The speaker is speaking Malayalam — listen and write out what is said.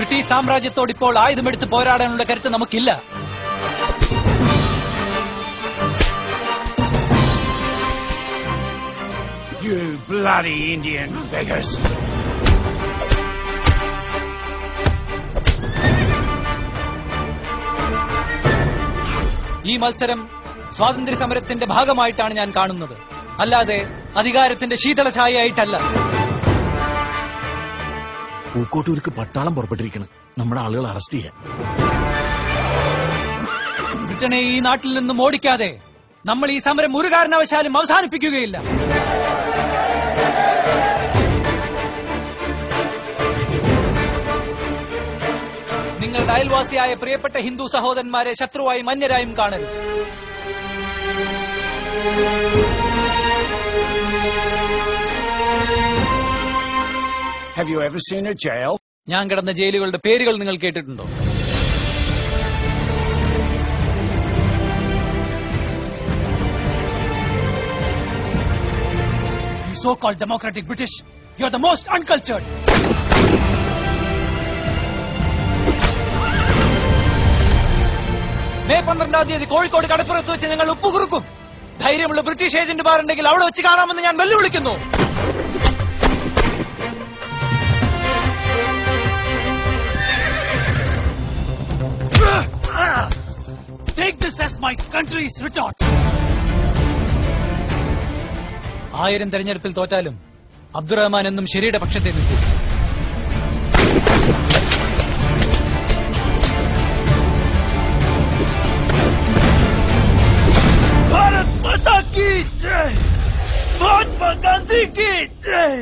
ബ്രിട്ടീഷ് സാമ്രാജ്യത്തോട് ഇപ്പോൾ ആയുധമെടുത്ത് പോരാടാനുള്ള കരുത്ത് നമുക്കില്ല. You bloody Indian beggars! ഈ മത്സരം സ്വാതന്ത്ര്യ സമരത്തിന്റെ ഭാഗമായിട്ടാണ് ഞാൻ കാണുന്നത്, അല്ലാതെ അധികാരത്തിന്റെ ശീതളഛായയായിട്ടല്ല. പൂക്കോട്ടൂർക്ക് പട്ടാളം പുറപ്പെട്ടിരിക്കണം, നമ്മുടെ ആളുകൾ അറസ്റ്റ് ചെയ്യാൻ. ബ്രിട്ടനെ ഈ നാട്ടിൽ നിന്നും ഓടിക്കാതെ നമ്മൾ ഈ സമരം ഒരു കാരണവശാലും അവസാനിപ്പിക്കുകയില്ല. നിങ്ങളുടെ അയൽവാസിയായ പ്രിയപ്പെട്ട ഹിന്ദു സഹോദരന്മാരെ ശത്രുവായും അന്യരായും കാണരുത്. Have you ever seen a jail? ഞാൻ കിടന്ന ജയിലുകളുടെ പേരുകൾ നിങ്ങൾ കേട്ടിട്ടുണ്ടോ? You so-called democratic British, you are the most uncultured. May 12 Kozhikode കടപ്പുറത്ത് വെച്ച് ഞങ്ങൾ ഉപ്പുകുറുക്കും. ധൈര്യമുള്ള ബ്രിട്ടീഷ് ഏജന്റുമാരുണ്ടെങ്കിൽ അവിടെ വെച്ച് കാണാമെന്ന് ഞാൻ വെല്ലുവിളിക്കുന്നു. Take this as my country's retort. 1000 തെരഞ്ഞെടുപ്പിൽ തോറ്റാലും അബ്ദുറഹ്മാൻ എന്നും ശരിയുടെ പക്ഷത്തെ നിൽക്കും. भारत माता की जय, महात्मा गांधी की जय.